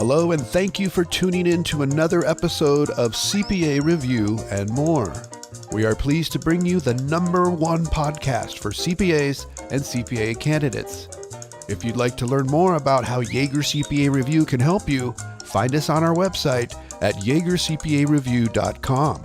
Hello, and thank you for tuning in to another episode of CPA Review and More. We are pleased to bring you the #1 podcast for CPAs and CPA candidates. If you'd like to learn more about how Yaeger CPA Review can help you, find us on our website at yaegercpareview.com.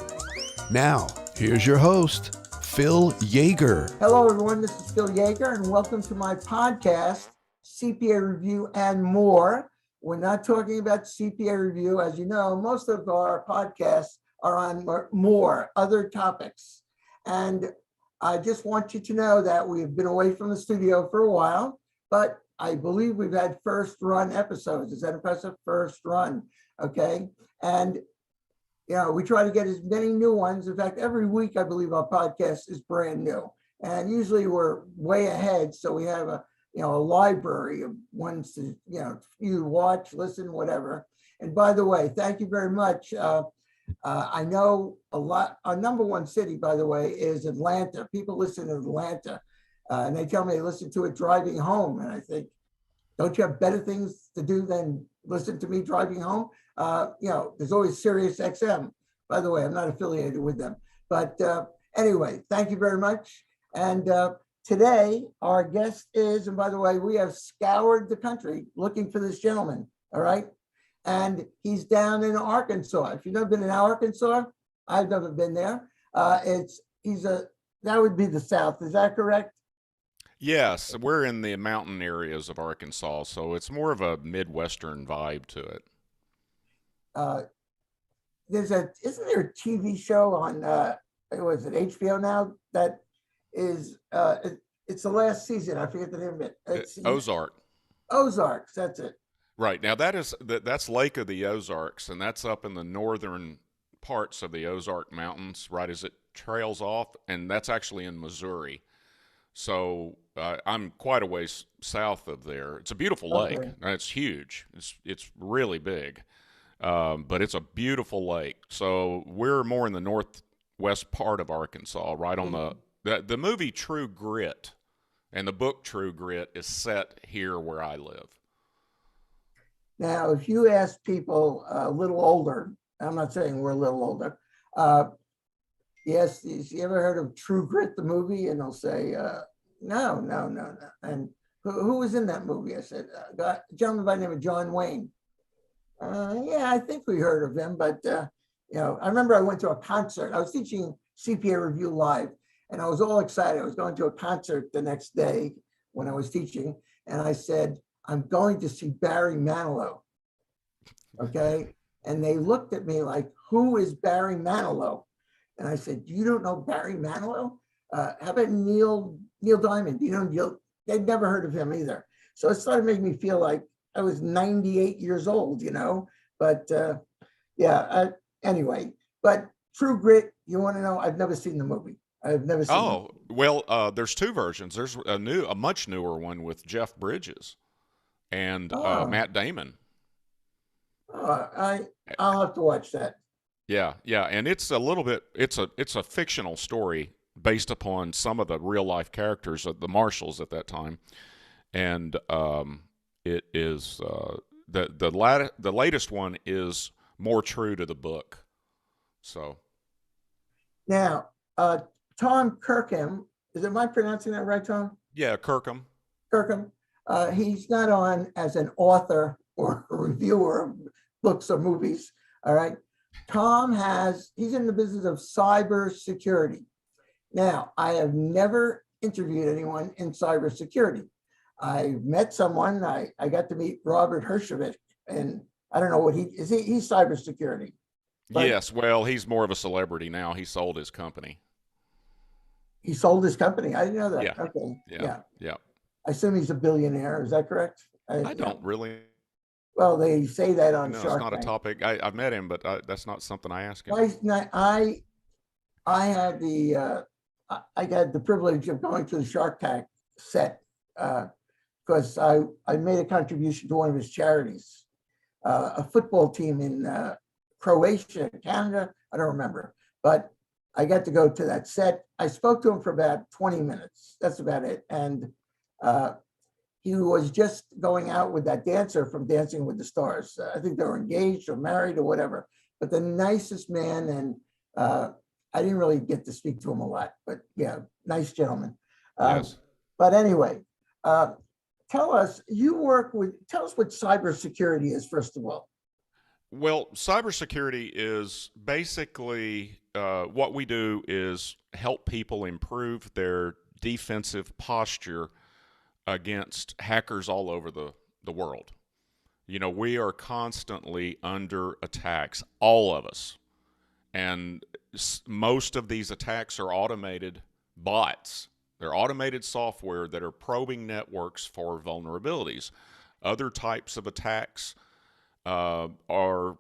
Now, here's your host, Phil Yaeger. Hello, everyone. This is Phil Yaeger, and welcome to my podcast, CPA Review and More. We're not talking about CPA Review. As you know, most of our podcasts are on more other topics. And I just want you to know that we've been away from the studio for a while, but I believe we've had first run episodes. Is that impressive? First run. Okay. And, you know, we try to get as many new ones. In fact, every week, I believe our podcast is brand new. And usually we're way ahead. So we have a library of ones to, you watch, listen, whatever. And by the way, thank you very much. I know a lot, our #1 city, by the way, is Atlanta. People listen to Atlanta and they tell me they listen to it driving home. And I think, don't you have better things to do than listen to me driving home? There's always Sirius XM. By the way, I'm not affiliated with them. But anyway, thank you very much. And today, our guest is, and by the way, we have scoured the country looking for this gentleman, all right? And he's down in Arkansas. If you've never been in Arkansas, I've never been there. That would be the South, is that correct? Yes, we're in the mountain areas of Arkansas, so it's more of a Midwestern vibe to it. Isn't there a TV show on, was it HBO now, that is, it's the last season. I forget the name of it. It's Ozark. Ozarks, that's it. Right. Now that's Lake of the Ozarks, and that's up in the northern parts of the Ozark Mountains, right as it trails off, and that's actually in Missouri. So I'm quite a ways south of there. It's a beautiful lake. It's huge. It's really big, but it's a beautiful lake. So we're more in the northwest part of Arkansas, right on the movie True Grit and the book True Grit is set here where I live. Now, if you ask people a little older, I'm not saying we're a little older, yes, you ever heard of True Grit, the movie? And they'll say, no. And who was in that movie? I said, a gentleman by the name of John Wayne. Yeah, I think we heard of him, but, I remember I went to a concert. I was teaching CPA Review Live, and I was all excited. I was going to a concert the next day when I was teaching, and I said, I'm going to see Barry Manilow, okay? And they looked at me like, who is Barry Manilow? And I said, you don't know Barry Manilow? How about Neil Diamond? They'd never heard of him either. So it started making me feel like I was 98 years old, But anyway, but True Grit, you want to know? I've never seen the movie. I've never seen it. Oh, well, there's two versions. There's a much newer one with Jeff Bridges and Matt Damon. I'll have to watch that. Yeah, and it's a little bit. It's a fictional story based upon some of the real life characters of the marshals at that time, and it is the latest one is more true to the book. So now, Tom Kirkham, am I pronouncing that right, Tom? Yeah, Kirkham. He's not on as an author or a reviewer of books or movies, all right? He's in the business of cybersecurity. Now, I have never interviewed anyone in cybersecurity. I met someone, I got to meet Robert Hershevich, and I don't know what he's cybersecurity. Yes, well, he's more of a celebrity now. He sold his company. He sold his company? I didn't know that. Yeah. Okay. Yeah. I assume he's a billionaire. Is that correct? I don't really. Well, they say that on No, Shark it's not Tank. a topic. I've met him, but that's not something I ask him. I had the privilege of going to the Shark Tank set because I made a contribution to one of his charities, a football team in Croatia, Canada. I don't remember, but I got to go to that set. I spoke to him for about 20 minutes. That's about it. And he was just going out with that dancer from Dancing with the Stars. I think they were engaged or married or whatever, but the nicest man. And I didn't really get to speak to him a lot, but yeah, nice gentleman. Yes. But anyway, tell us what cybersecurity is, first of all. Well, cybersecurity is basically what we do is help people improve their defensive posture against hackers all over the world. You know, we are constantly under attacks, all of us. And most of these attacks are automated bots. They're automated software that are probing networks for vulnerabilities. Other types of attacks are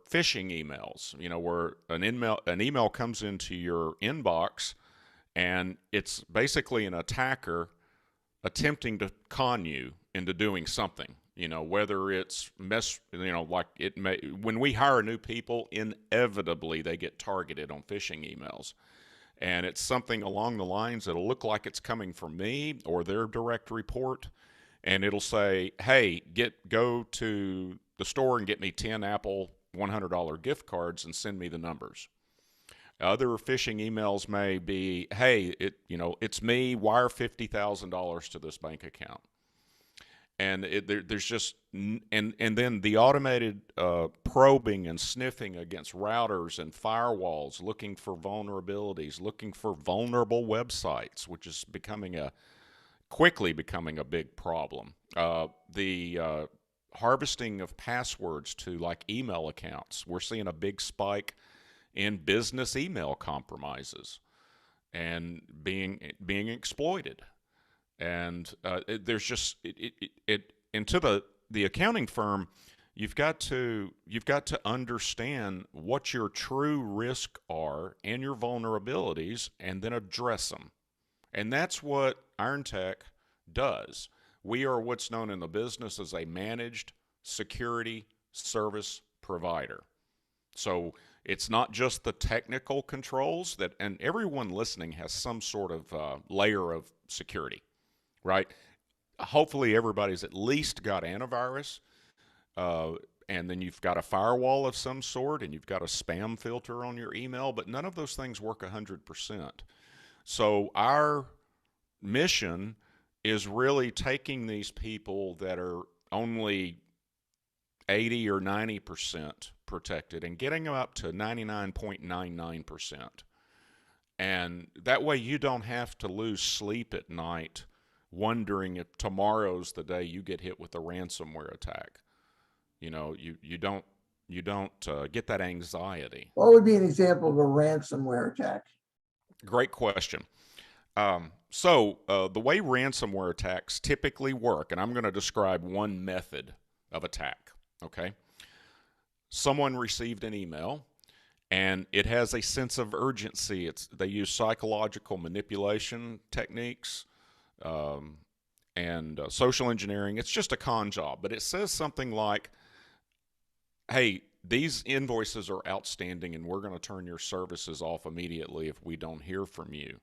phishing emails, you know, where an email comes into your inbox and it's basically an attacker attempting to con you into doing something, you know, whether it's like it may, when we hire new people, inevitably they get targeted on phishing emails. And it's something along the lines that'll look like it's coming from me or their direct report. And it'll say, hey, go to the store and get me 10 Apple $100 gift cards and send me the numbers. Other phishing emails may be, hey, it's me, wire $50,000 to this bank account. And there's just, and then the automated probing and sniffing against routers and firewalls, looking for vulnerabilities, looking for vulnerable websites, which is quickly becoming a big problem. The harvesting of passwords to like email accounts. We're seeing a big spike in business email compromises and being exploited. And there's just and to the accounting firm, you've got to understand what your true risks are and your vulnerabilities, and then address them. And that's what IronTech does. We are what's known in the business as a managed security service provider. So it's not just the technical controls and everyone listening has some sort of layer of security, right? Hopefully everybody's at least got antivirus, and then you've got a firewall of some sort, and you've got a spam filter on your email, but none of those things work 100%. So our mission is really taking these people that are only 80 or 90% protected and getting them up to 99.99%. And that way you don't have to lose sleep at night wondering if tomorrow's the day you get hit with a ransomware attack. You know, you don't get that anxiety. What would be an example of a ransomware attack? Great question. So the way ransomware attacks typically work, and I'm going to describe one method of attack, okay? Someone received an email, and it has a sense of urgency. They use psychological manipulation techniques and social engineering. It's just a con job, but it says something like, hey, these invoices are outstanding, and we're going to turn your services off immediately if we don't hear from you.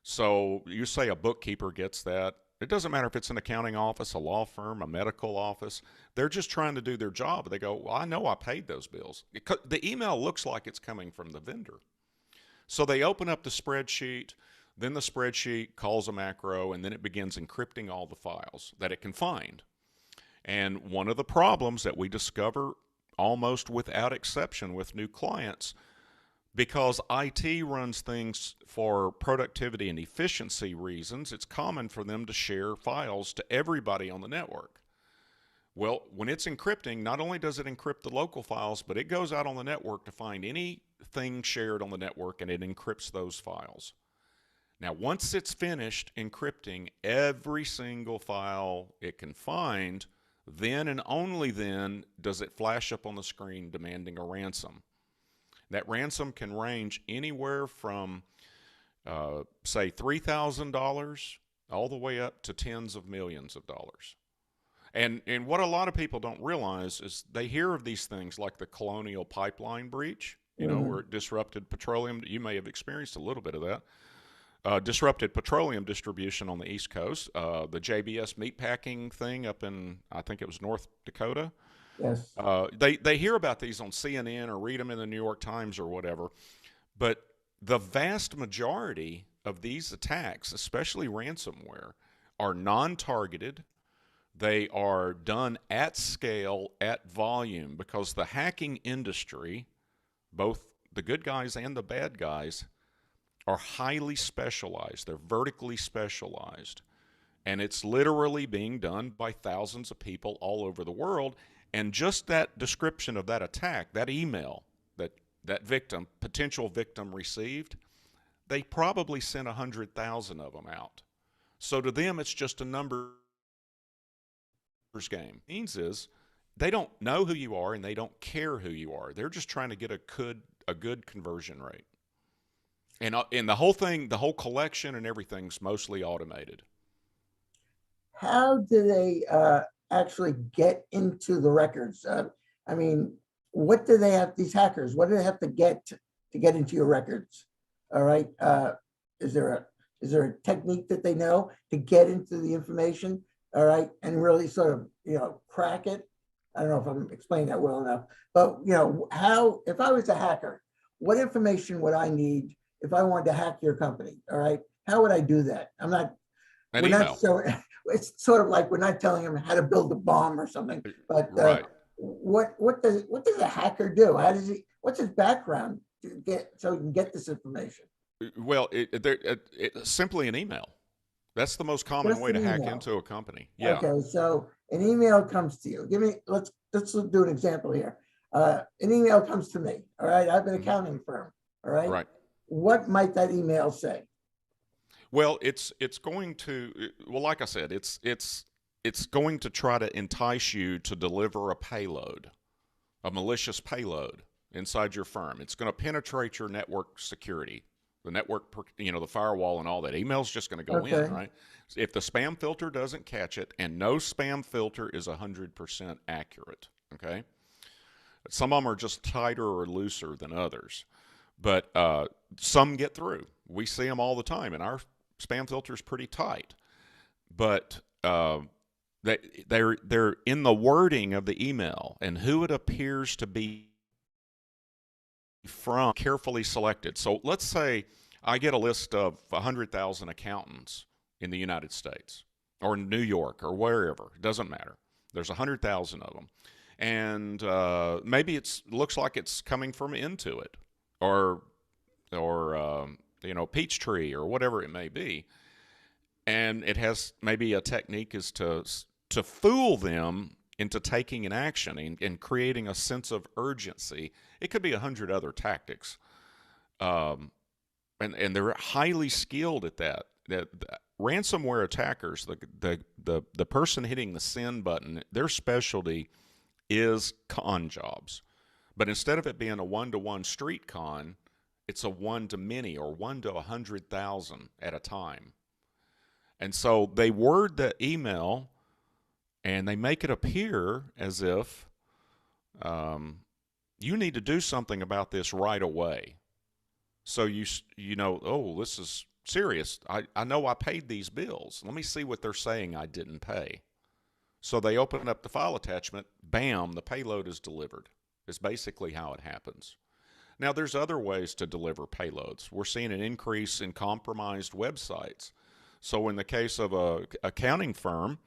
So you say a bookkeeper gets that. It doesn't matter if it's an accounting office, a law firm, a medical office. They're just trying to do their job. They go, well, I know I paid those bills. The email looks like it's coming from the vendor. So they open up the spreadsheet. Then the spreadsheet calls a macro, and then it begins encrypting all the files that it can find. And one of the problems that we discover almost without exception with new clients, because IT runs things for productivity and efficiency reasons, it's common for them to share files to everybody on the network. Well, when it's encrypting, not only does it encrypt the local files, but it goes out on the network to find anything shared on the network, and it encrypts those files. Now, once it's finished encrypting every single file it can find, then and only then does it flash up on the screen demanding a ransom. That ransom can range anywhere from, say, $3,000 all the way up to tens of millions of dollars. And what a lot of people don't realize is they hear of these things like the Colonial Pipeline breach, where it disrupted petroleum. You may have experienced a little bit of that. disrupted petroleum distribution on the East Coast. The JBS meatpacking thing up in, I think it was North Dakota. Yes. They hear about these on CNN or read them in the New York Times or whatever. But the vast majority of these attacks, especially ransomware, are non-targeted. They are done at scale, at volume, because the hacking industry, both the good guys and the bad guys, are highly specialized. They're vertically specialized. And it's literally being done by thousands of people all over the world. And just that description of that attack, that email that victim, potential victim received, they probably sent 100,000 of them out. So to them, it's just a numbers game. What it means is they don't know who you are and they don't care who you are. They're just trying to get a good conversion rate. And the whole thing, the whole collection and everything's mostly automated. How do they actually get into the records? I mean, what do they have, these hackers, what do they have to get into your records? All right. Is there a technique that they know to get into the information? All right. And really sort of, crack it. I don't know if I'm explaining that well enough, but how, if I was a hacker, what information would I need if I wanted to hack your company? All right. How would I do that? An we're email. not so, it's sort of like we're not telling them how to build a bomb or something, but Right. what does a hacker do? What's his background to get, so he can get this information? Well, it's simply an email. That's the most common Just way to an hack email. into a company. Yeah. Okay, so an email comes to you. Let's do an example here. An email comes to me. All right, I have an accounting firm. All right. Right. What might that email say? Well, it's going to, well, like I said, it's going to try to entice you to deliver a payload, a malicious payload inside your firm. It's going to penetrate your network security, the network, the firewall and all that. Email's just going to go in, right? If the spam filter doesn't catch it, and no spam filter is 100% accurate, okay? Some of them are just tighter or looser than others, but some get through. We see them all the time, and our spam filter is pretty tight. But they're in the wording of the email and who it appears to be from, carefully selected. So let's say I get a list of 100,000 accountants in the United States or New York or wherever. It doesn't matter. There's 100,000 of them. And maybe it looks like it's coming from Intuit or Peachtree or whatever it may be. And it has maybe a technique is to fool them into taking an action and creating a sense of urgency. It could be 100 other tactics. And they're highly skilled at that. The ransomware attackers, the person hitting the send button, their specialty is con jobs. But instead of it being a one-to-one street con, it's a one-to-many or 1 to 100,000 at a time. And so they word the email and they make it appear as if you need to do something about this right away. So oh, this is serious. I know I paid these bills. Let me see what they're saying I didn't pay. So they open up the file attachment, bam, the payload is delivered. It's basically how it happens. Now, there's other ways to deliver payloads. We're seeing an increase in compromised websites. So in the case of a accounting firm,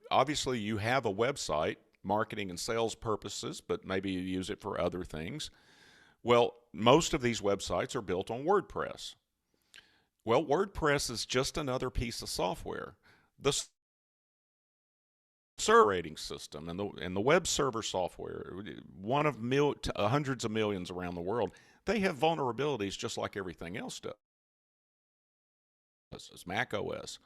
obviously you have a website, marketing and sales purposes, but maybe you use it for other things. Well, most of these websites are built on WordPress. Well, WordPress is just another piece of software. The server rating system and the web server software, one of hundreds of millions around the world, they have vulnerabilities just like everything else does. It's Mac OS.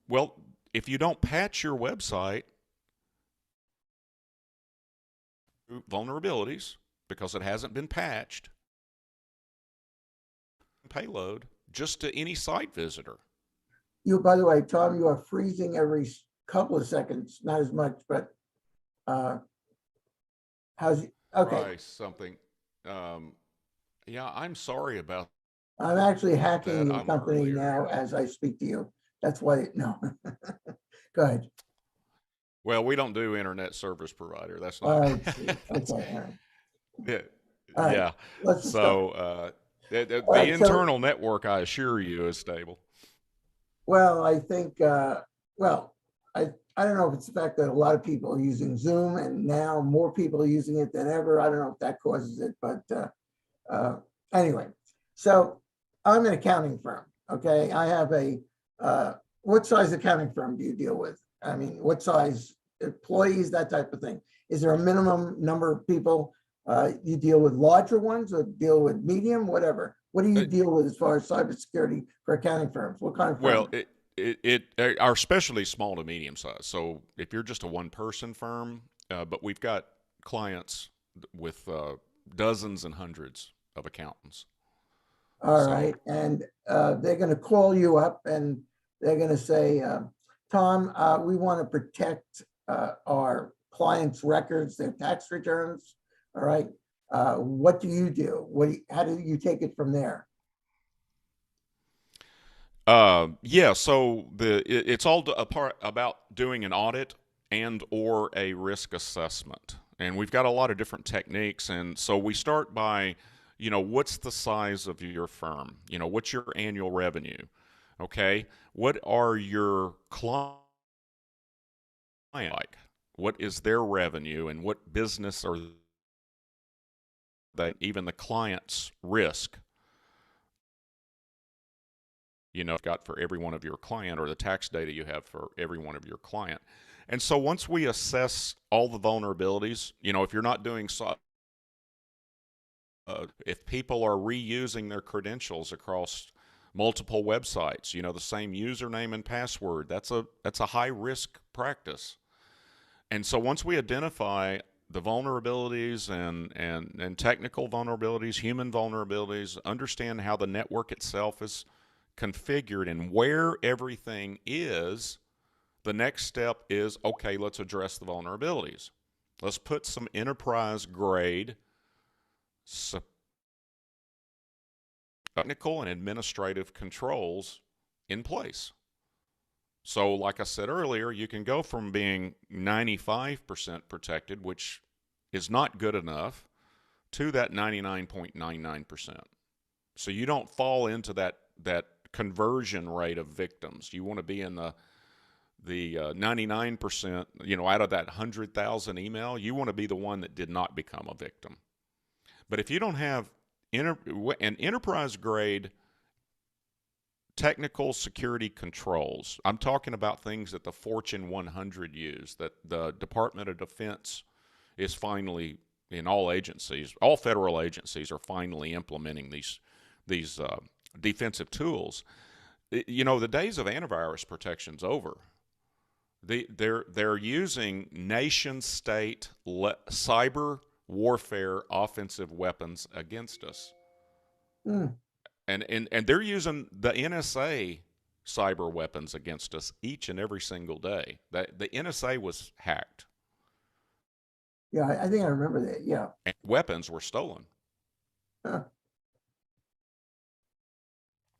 Well, if you don't patch your website, vulnerabilities, because it hasn't been patched, payload just to any site visitor. By the way, Tom, you are freezing every couple of seconds, not as much, but okay. Try something. Yeah, I'm sorry about I'm actually hacking that your I'm company earlier. now as I speak to you. That's why, no. Go ahead. Well, we don't do internet service provider. That's not. I see. Okay, That's all right. yeah. All right, Yeah. let's just go. So All the right, so, internal network, I assure you, is stable. well, I think, well, I don't know if it's the fact that a lot of people are using Zoom and now more people are using it than ever. I don't know if that causes it, but uh, anyway, so I'm an accounting firm. Okay, I have what size accounting firm do you deal with? I mean, what size employees, that type of thing? Is there a minimum number of people? You deal with larger ones or deal with medium, whatever? What do you Uh, deal with as far as cybersecurity for accounting firms? What kind of Well, firm? our specialty is small to medium size. So if you're just a one person firm, but we've got clients with dozens and hundreds of accountants. All So right, and they're going to call you up and they're going to say, Tom, we want to protect our clients' records, their tax returns. All right, what do you do? How do you take it from there? yeah, so it's all a part about doing an audit and or a risk assessment. And we've got a lot of different techniques, and so we start by, what's the size of your firm? What's your annual revenue? Okay? What are your clients like? What is their revenue and what business are they, even the client's risk? Got for every one of your client, or the tax data you have for every one of your client. And so once we assess all the vulnerabilities, if you're not doing so, if people are reusing their credentials across multiple websites, the same username and password, that's a high risk practice. And so once we identify the vulnerabilities and technical vulnerabilities, human vulnerabilities, understand how the network itself is configured and where everything is, the next step is, okay, let's address the vulnerabilities. Let's put some enterprise grade technical and administrative controls in place. So like I said earlier, you can go from being 95% protected, which is not good enough, to that 99.99%. So you don't fall into that conversion rate of victims. You want to be in the 99%, out of that 100,000 email, you want to be the one that did not become a victim. But if you don't have an enterprise grade technical security controls, I'm talking about things that the Fortune 100 use, that the Department of Defense is finally, in all agencies, all federal agencies are finally implementing these defensive tools. The days of antivirus protection's over. They're using nation state cyber warfare offensive weapons against us. Hmm. And they're using the NSA cyber weapons against us each and every single day. The NSA was hacked. Yeah, I think I remember that. Yeah. And weapons were stolen. Huh.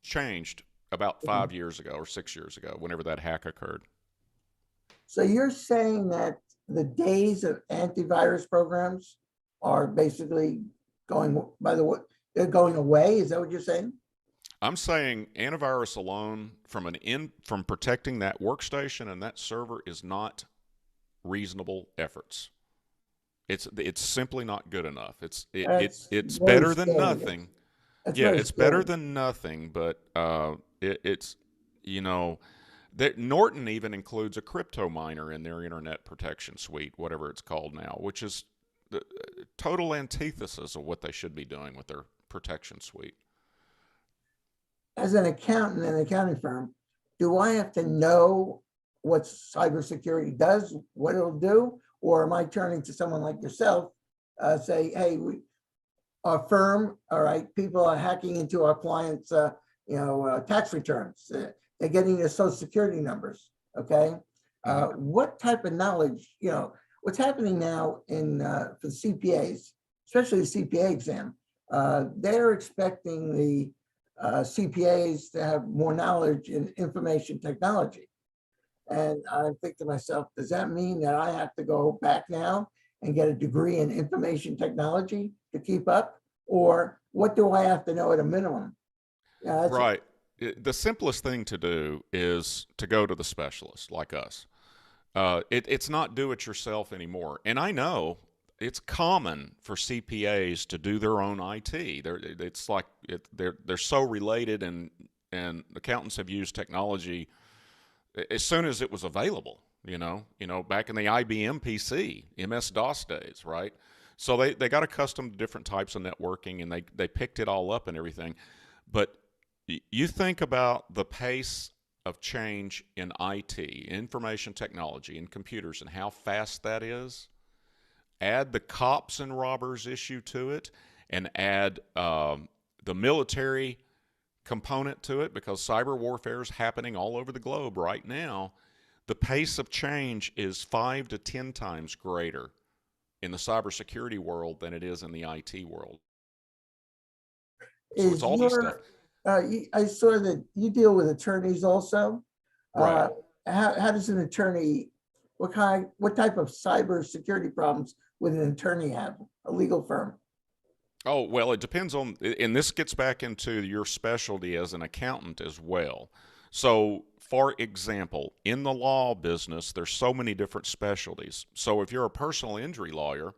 Changed about 5 years ago or 6 years ago, whenever that hack occurred. So you're saying that the days of antivirus programs are basically they're going away? Is that what you're saying? I'm saying antivirus alone from protecting that workstation and that server is not reasonable efforts. It's simply not good enough. It's That's very better than scary. nothing. That's Yeah, very it's better scary. than nothing, but it's that Norton even includes a crypto miner in their internet protection suite, whatever it's called now, which is the total antithesis of what they should be doing with their protection suite. As an accountant in an accounting firm, do I have to know what cybersecurity does, what it'll do? Or am I turning to someone like yourself, say, hey, our firm, all right, people are hacking into our clients' tax returns. They're getting their social security numbers. Okay. What type of knowledge, what's happening now for the CPAs, especially the CPA exam, they're expecting the CPAs to have more knowledge in information technology. And I think to myself, does that mean that I have to go back now and get a degree in information technology to keep up? Or what do I have to know at a minimum? Right. The simplest thing to do is to go to the specialist like us. It's not do it yourself anymore. And I know it's common for CPAs to do their own IT. They're so related, and accountants have used technology as soon as it was available. Back in the IBM PC, MS DOS days, right? So they got accustomed to different types of networking, and they picked it all up and everything. But you think about the pace of change in IT, information technology, and computers, and how fast that is. Add the cops and robbers issue to it, and add the military component to it, because cyber warfare is happening all over the globe right now. The pace of change is 5 to 10 times greater in the cybersecurity world than it is in the IT world. So it's all these stuff. I saw that you deal with attorneys also. Right. How does an attorney, what type of cyber security problems would an attorney have, a legal firm? Oh, well, it depends on, and this gets back into your specialty as an accountant as well. So, for example, in the law business, there's so many different specialties. So if you're a personal injury lawyer,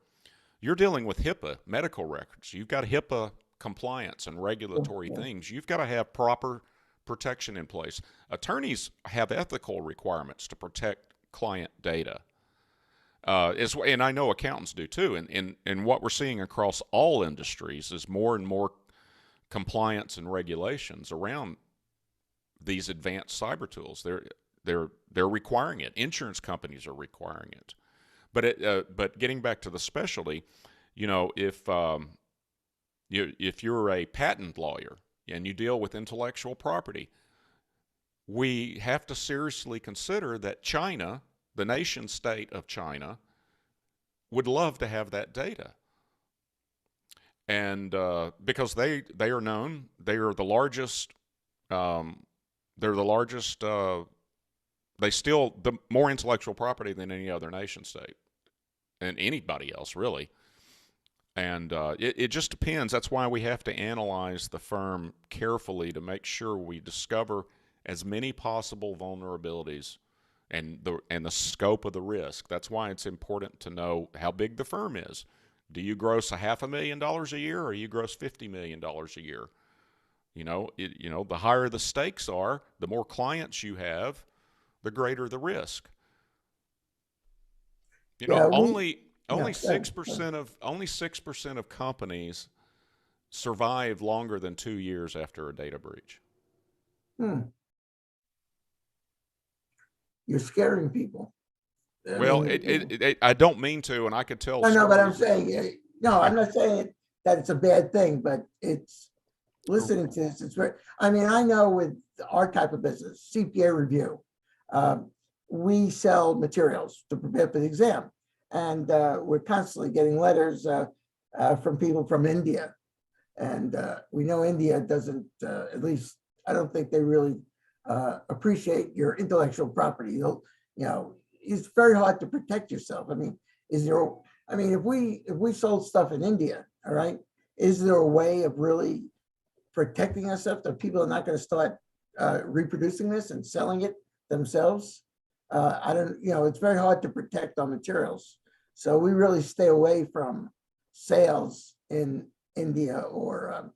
you're dealing with HIPAA medical records. You've got HIPAA compliance and regulatory things. You've got to have proper protection in place. Attorneys have ethical requirements to protect client data. And I know accountants do too. And what we're seeing across all industries is more and more compliance and regulations around these advanced cyber tools. They're requiring it. Insurance companies are requiring it. But getting back to the specialty, if you're a patent lawyer and you deal with intellectual property, we have to seriously consider that China, the nation state of China, would love to have that data. And because they are known, they are the largest. They steal the more intellectual property than any other nation state, and anybody else really. And it just depends. That's why we have to analyze the firm carefully to make sure we discover as many possible vulnerabilities and the scope of the risk. That's why it's important to know how big the firm is. Do you gross $500,000 a year, or you gross $50 million a year? The higher the stakes are, the more clients you have, the greater the risk. Only 6% of companies survive longer than 2 years after a data breach. You're scaring people. I don't mean to, and I could tell. No, but I'm saying, I'm not saying that it's a bad thing, but it's listening to this. It's very, I know with our type of business, CPA review, we sell materials to prepare for the exam. And we're constantly getting letters from people from India. And we know India doesn't, at least I don't think they really appreciate your intellectual property. It's very hard to protect yourself. If we sold stuff in India, all right, is there a way of really protecting ourselves that people are not going to start reproducing this and selling it themselves? It's very hard to protect our materials. So we really stay away from sales in India or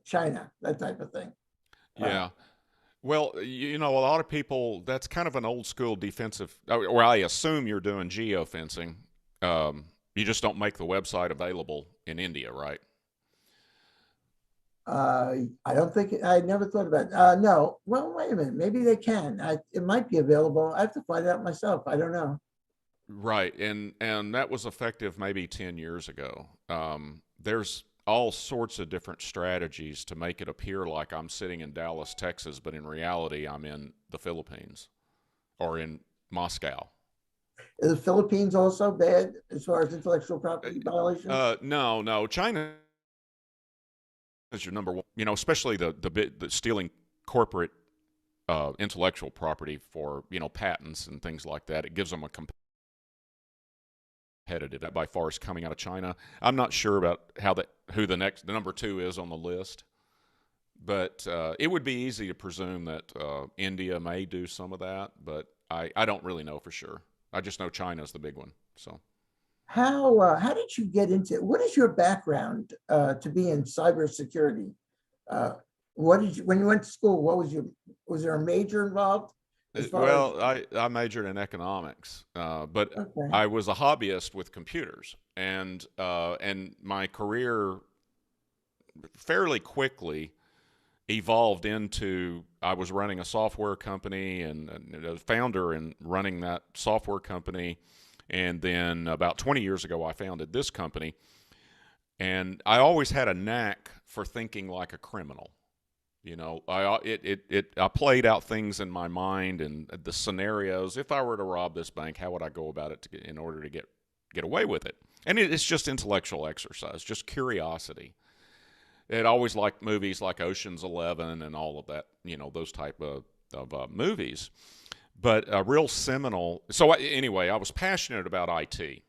China, that type of thing. Yeah. Well, a lot of people, that's kind of an old school defensive, or I assume you're doing geofencing. You just don't make the website available in India, right? I don't think, I never thought about it. No. Well, wait a minute. Maybe they can. It might be available. I have to find out myself. I don't know. Right. And that was effective maybe 10 years ago. There's all sorts of different strategies to make it appear like I'm sitting in Dallas, Texas, but in reality, I'm in the Philippines or in Moscow. Is the Philippines also bad as far as intellectual property violations? No. China is your number one. Especially the stealing corporate intellectual property for patents and things like that. It gives them a competitive. That by far is coming out of China. I'm not sure about who the number two is on the list, but it would be easy to presume that India may do some of that, but I don't really know for sure. I just know China's the big one. So How did you get into it? What is your background to be in cybersecurity? What did you, when you went to school, was there a major involved? Well, I majored in economics, but Okay. I was a hobbyist with computers, and my career fairly quickly evolved into I was running a software company and a founder and running that software company, and then about 20 years ago I founded this company, and I always had a knack for thinking like a criminal. I played out things in my mind and the scenarios. If I were to rob this bank, how would I go about it in order to get away with it? And it's just intellectual exercise, just curiosity. It always liked movies like Ocean's 11 and all of that, those type of movies. But a real seminal. So anyway, I was passionate about IT.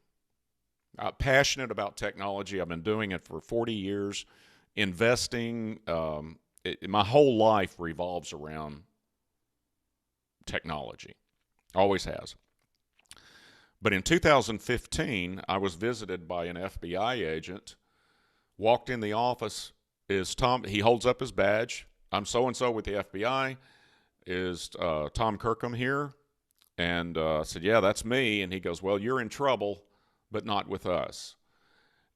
Passionate about technology. I've been doing it for 40 years, investing. My whole life revolves around technology, always has. But in 2015, I was visited by an FBI agent, walked in the office, he holds up his badge, I'm so-and-so with the FBI, is Tom Kirkham here? And I said, yeah, that's me. And he goes, well, you're in trouble, but not with us.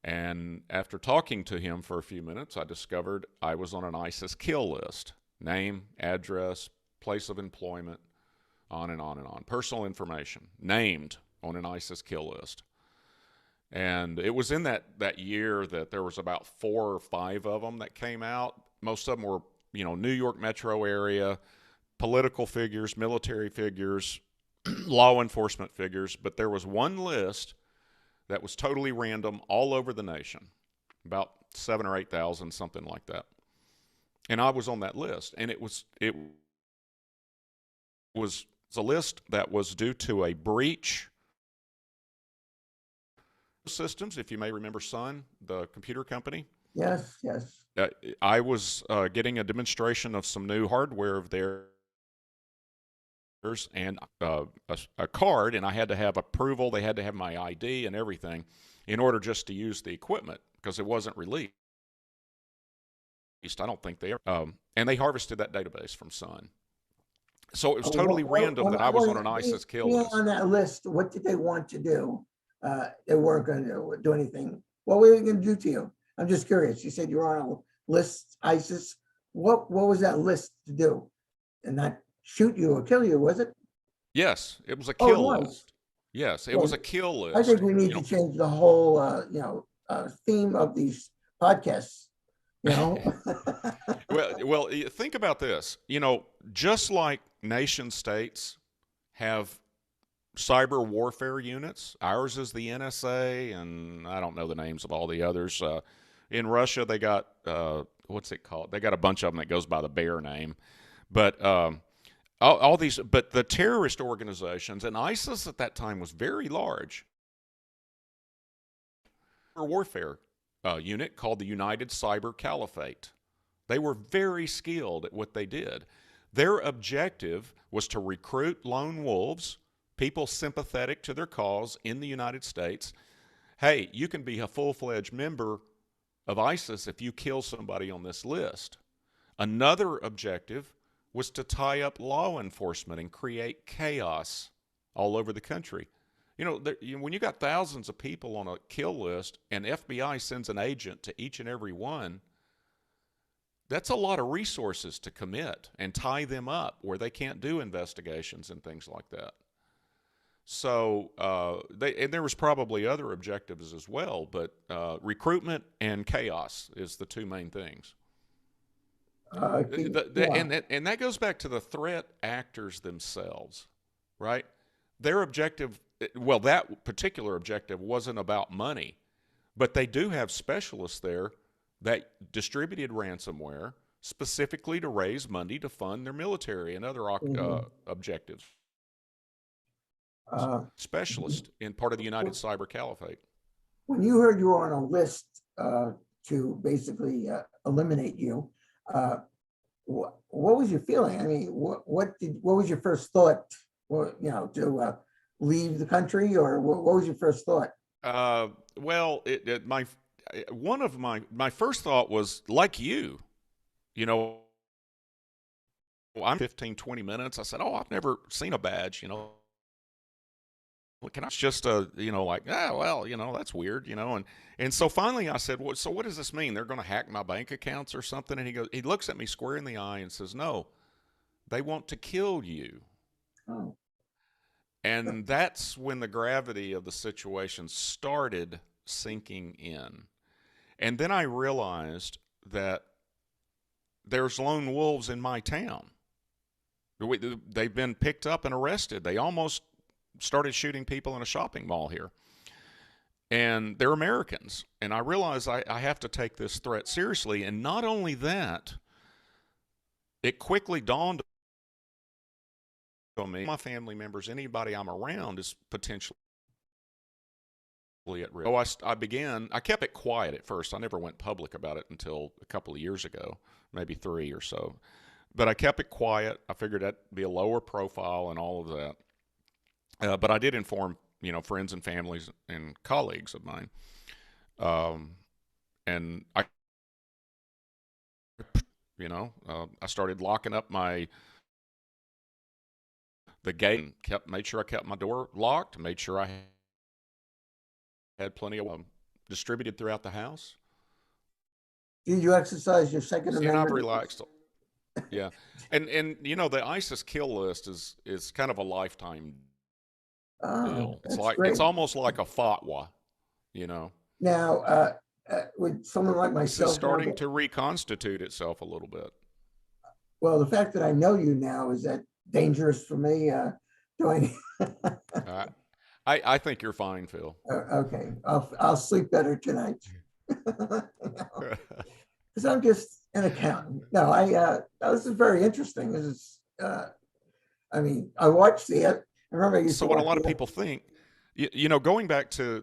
And after talking to him for a few minutes, I discovered I was on an ISIS kill list. Name, address, place of employment, on and on and on. Personal information, named on an ISIS kill list. And it was in that year that there was about 4 or 5 of them that came out. Most of them were, New York metro area, political figures, military figures, law enforcement figures. But there was one list that was totally random all over the nation, about 7,000 or 8,000, something like that. And I was on that list, and it was a list that was due to a breach systems. If you may remember Sun, the computer company. Yes. I was getting a demonstration of some new hardware of theirs and a card, and I had to have approval. They had to have my ID and everything in order just to use the equipment because it wasn't released. I don't think they are. And they harvested that database from Sun. So it was totally random that I was on an ISIS kill list. On that list, what did they want to do? They weren't going to do anything. What were they going to do to you? I'm just curious. You said you were on a list, ISIS. What was that list to do? And not shoot you or kill you, was it? Yes, it was a kill list. Yes, it was a kill list. I think we need to change the whole, theme of these podcasts. Well, think about this. Just like nation states have cyber warfare units, ours is the NSA, and I don't know the names of all the others. In Russia, they got what's it called? They got a bunch of them that goes by the bear name, but all these. But the terrorist organizations, and ISIS at that time was very large. Warfare unit called the United Cyber Caliphate. They were very skilled at what they did. Their objective was to recruit lone wolves, people sympathetic to their cause in the United States. Hey, you can be a full-fledged member of ISIS if you kill somebody on this list. Another objective was to tie up law enforcement and create chaos all over the country. When you got thousands of people on a kill list and FBI sends an agent to each and every one, that's a lot of resources to commit and tie them up where they can't do investigations and things like that. So and there was probably other objectives as well, but recruitment and chaos is the two main things. And that goes back to the threat actors themselves, right? Their objective, well, that particular objective wasn't about money, but they do have specialists there that distributed ransomware specifically to raise money to fund their military and other objectives. Uh, Specialist in part of the United Cyber Caliphate. when you heard you were on a list to basically eliminate you, what was your feeling? I mean, what was your first thought? Or, to leave the country, or what was your first thought? Well, my first thought was like you. I'm 15, 20 minutes. I said, I've never seen a badge, Can I just, like, that's weird, and so finally I said, well, so what does this mean? They're going to hack my bank accounts or something? And he looks at me square in the eye and says, no, they want to kill you. Oh. And that's when the gravity of the situation started sinking in. And then I realized that there's lone wolves in my town. They've been picked up and arrested. They almost started shooting people in a shopping mall here. And they're Americans. And I realize I have to take this threat seriously. And not only that, it quickly dawned on me, my family members, anybody I'm around is potentially at risk. So I kept it quiet at first. I never went public about it until a couple of years ago, maybe 3 or so. But I kept it quiet. I figured that'd be a lower profile and all of that. But I did inform, friends and families and colleagues of mine. And I started locking up the gate, and made sure I kept my door locked, made sure I had plenty of distributed throughout the house. Did you exercise your Second Amendment? And I've relaxed. Yeah. And the ISIS kill list is kind of a lifetime deal. It's almost like a fatwa, Now, with someone like myself, it's starting to reconstitute itself a little bit. Well, the fact that I know you now, is that dangerous for me? I think you're fine, Phil. Okay, I'll sleep better tonight. Because I'm just an accountant. No, this is very interesting. This is, I watched I remember. So what a lot of people think, going back to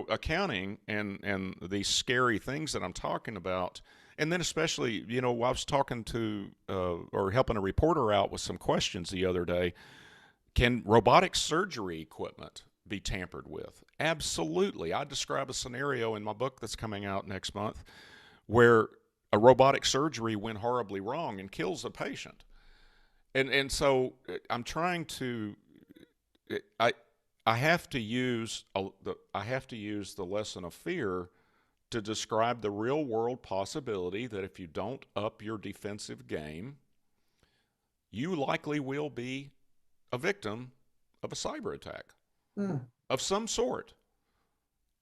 accounting and these scary things that I'm talking about, and then especially, I was talking to or helping a reporter out with some questions the other day. Can robotic surgery equipment be tampered with? Absolutely. I describe a scenario in my book that's coming out next month where a robotic surgery went horribly wrong and kills a patient. And so I'm trying to I have to use the lesson of fear to describe the real world possibility that if you don't up your defensive game, you likely will be a victim of a cyber attack of some sort.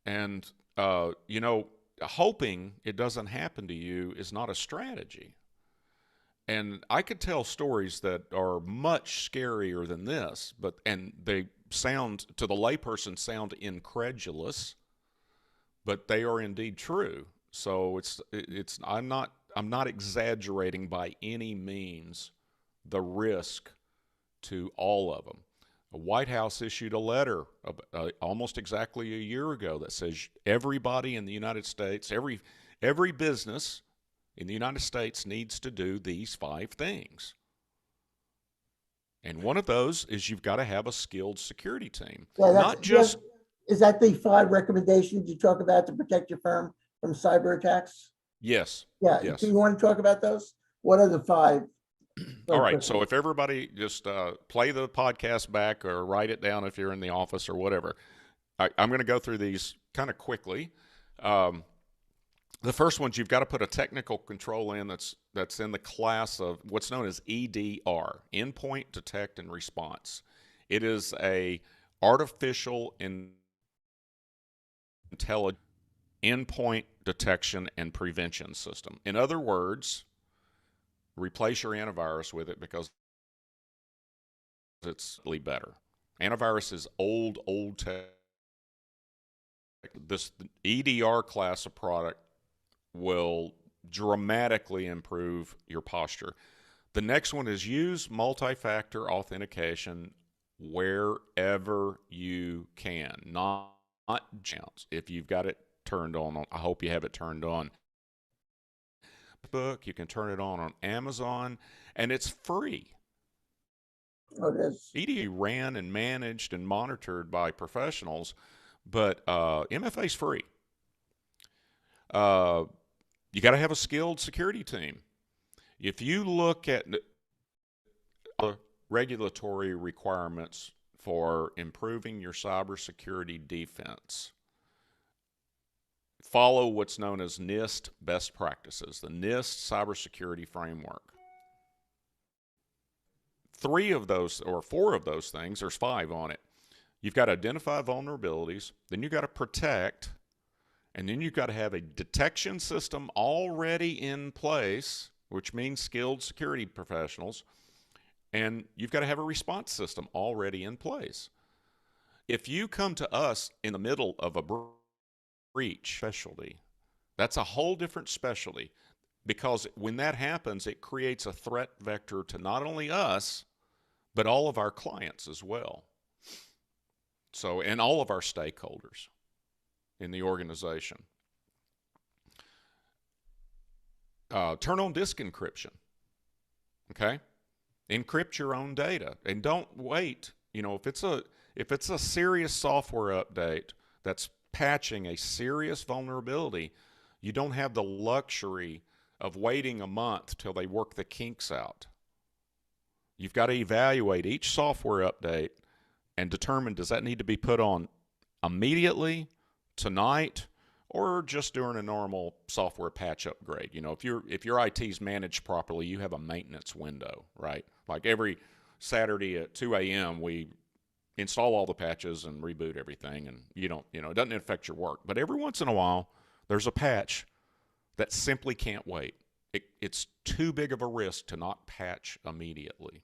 And, hoping it doesn't happen to you is not a strategy. And I could tell stories that are much scarier than this, and they sound, to the layperson, sound incredulous, but they are indeed true. So I'm not exaggerating by any means the risk to all of them. The White House issued a letter almost exactly a year ago that says everybody in the United States, every business in the United States needs to do these 5 things. And one of those is you've got to have a skilled security team. Yeah, is that the 5 recommendations you talk about to protect your firm from cyber attacks? Yes. Yeah. Yes. Do you want to talk about those? What are the 5? All right. So if everybody just play the podcast back or write it down if you're in the office or whatever, I'm going to go through these kind of quickly. The first one's you've got to put a technical control in that's in the class of what's known as EDR, Endpoint Detect and Response. It is a artificial intelligence endpoint detection and prevention system. In other words, replace your antivirus with it because it's better. Antivirus is old tech. This EDR class of product will dramatically improve your posture. The next one is use multi-factor authentication wherever you can, not chance. If you've got it turned on, I hope you have it turned on. You can turn it on Amazon, and it's free. Oh, it is. EDU ran and managed and monitored by professionals, but MFA is free. You got to have a skilled security team. If you look at the regulatory requirements for improving your cybersecurity defense, follow what's known as NIST best practices, the NIST cybersecurity framework. 3 of those, or 4 of those things, there's 5 on it. You've got to identify vulnerabilities, then you've got to protect, and then you've got to have a detection system already in place, which means skilled security professionals, and you've got to have a response system already in place. If you come to us in the middle of a breach specialty, that's a whole different specialty, because when that happens, it creates a threat vector to not only us, but all of our clients as well. So, and all of our stakeholders in the organization. Turn on disk encryption, okay? Encrypt your own data, and don't wait. You know, if it's a serious software update that's patching a serious vulnerability, you don't have the luxury of waiting a month till they work the kinks out. You've got to evaluate each software update and determine, does that need to be put on immediately, tonight, or just during a normal software patch upgrade. You know, if your IT's managed properly, you have a maintenance window, right? Like every Saturday at 2 a.m. we install all the patches and reboot everything, and it doesn't affect your work. But every once in a while, there's a patch that simply can't wait. It's too big of a risk to not patch immediately.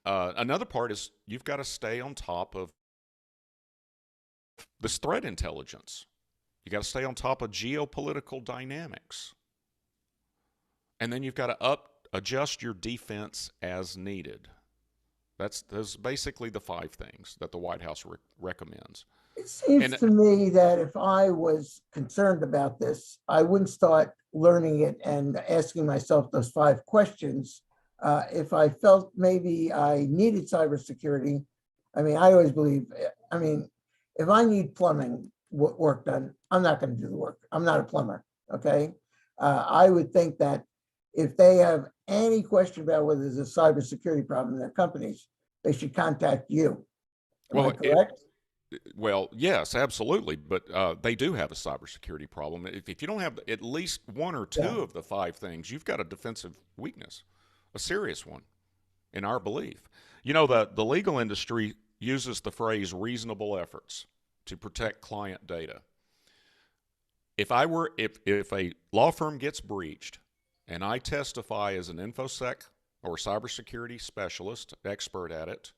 Another part is you've got to stay on top of this threat intelligence. You got to stay on top of geopolitical dynamics. And then you've got to adjust your defense as needed. Those basically the 5 things that the White House recommends. It seems to me that if I was concerned about this, I wouldn't start learning it and asking myself those 5 questions. If I felt maybe I needed cybersecurity, I always believe, if I need plumbing work done, I'm not going to do the work. I'm not a plumber, okay? I would think that if they have any question about whether there's a cybersecurity problem in their companies, they should contact you. Am I correct? Well, yes, absolutely. But they do have a cybersecurity problem. If you don't have at least 1 or 2 of the 5 things, you've got a defensive weakness, a serious one, in our belief. You know, the legal industry uses the phrase reasonable efforts to protect client data. If a law firm gets breached and I testify as an InfoSec or cybersecurity specialist, expert at it,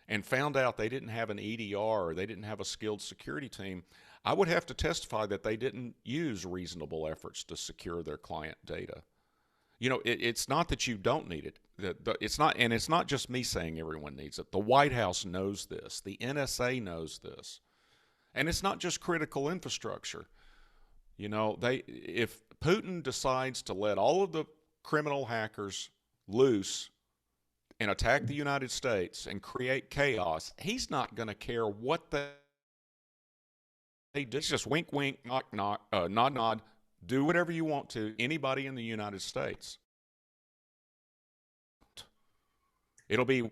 and found out they didn't have an EDR or they didn't have a skilled security team, I would have to testify that they didn't use reasonable efforts to secure their client data. You know, it's not that you don't need it. It's not just me saying everyone needs it. The White House knows this. The NSA knows this. And it's not just critical infrastructure. You know, if Putin decides to let all of the criminal hackers loose and attack the United States and create chaos, he's not going to care what they do. It's just wink, wink, knock, knock, nod, nod. Do whatever you want to anybody in the United States. It'll be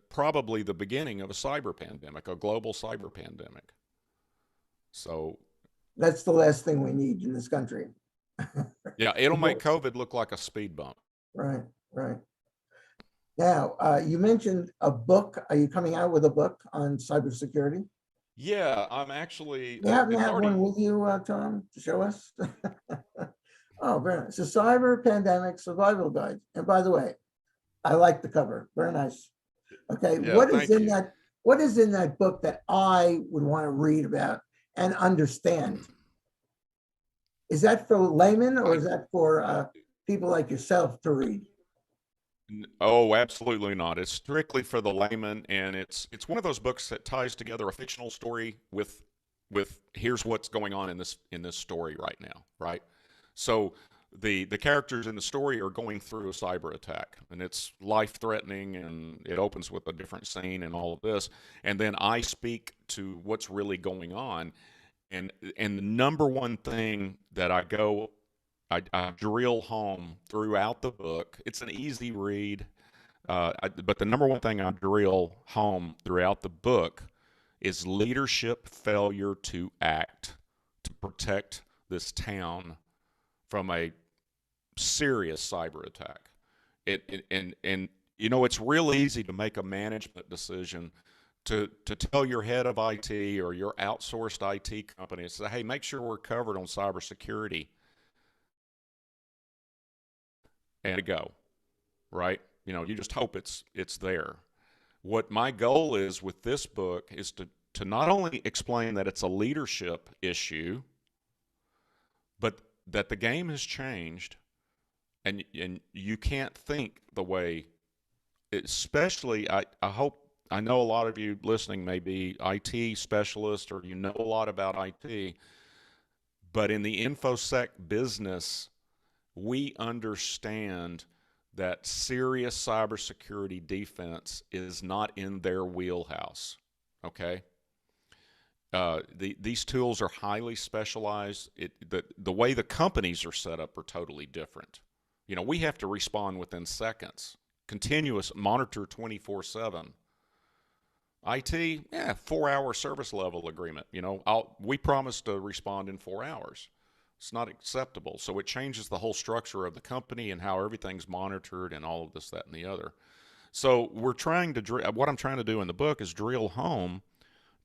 probably the beginning of a cyber pandemic, a global cyber pandemic. So that's the last thing we need in this country. Yeah, it'll make COVID look like a speed bump. Right. Now, you mentioned a book. Are you coming out with a book on cybersecurity? Yeah, I'm actually. You happen to have one with you, Tom, to show us? Oh, very nice. It's a cyber pandemic survival guide. And by the way, I like the cover. Very nice. Okay, Yeah, what is in that book that I would want to read about and understand? Is that for laymen or I, is that for people like yourself to read? oh, absolutely not. It's strictly for the layman, and it's one of those books that ties together a fictional story with here's what's going on in this story right now, right? So the characters in the story are going through a cyber attack, and it's life threatening, and it opens with a different scene and all of this, and then I speak to what's really going on, and the number one thing that I drill home throughout the book. It's an easy read, but the number one thing I drill home throughout the book is leadership failure to act to protect this town from a serious cyber attack. And you know, it's real easy to make a management decision to tell your head of IT or your outsourced IT company, say, hey, make sure we're covered on cybersecurity, and to go, right? You know, you just hope it's there. What my goal is with this book is to not only explain that it's a leadership issue, but that the game has changed, and you can't think the way, especially I hope, I know a lot of you listening may be IT specialists or you know a lot about IT, but in the InfoSec business, we understand that serious cybersecurity defense is not in their wheelhouse, okay? These tools are highly specialized. The way the companies are set up are totally different. You know, we have to respond within seconds, continuous monitor 24/7. IT, 4-hour service level agreement. You know, we promise to respond in 4 hours. It's not acceptable. So it changes the whole structure of the company and how everything's monitored and all of this, that, and the other. So what I'm trying to do in the book is drill home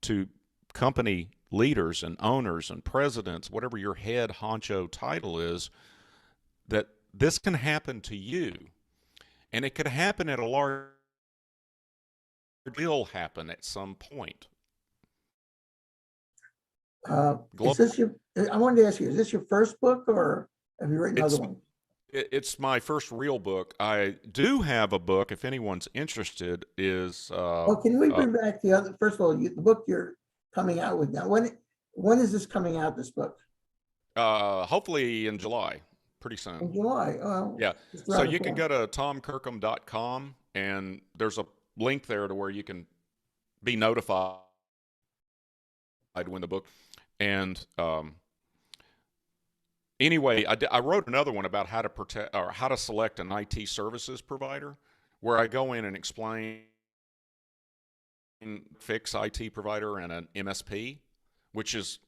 to company leaders and owners and presidents, whatever your head honcho title is, that this can happen to you. And it could happen at a large, will happen at some point. Is this your, I wanted to ask you, is this your first book or have you written another one? It's my first real book. I do have a book, if anyone's interested, is... Well, can we bring back the other, first of all, the book you're coming out with now, when is this coming out, this book? hopefully in July, pretty soon. In July. Yeah. So you can go to tomkirkham.com, and there's a link there to where you can be notified when the book. And anyway, I wrote another one about how to protect or how to select an IT services provider, where I go in and explain fix IT provider and an MSP, which is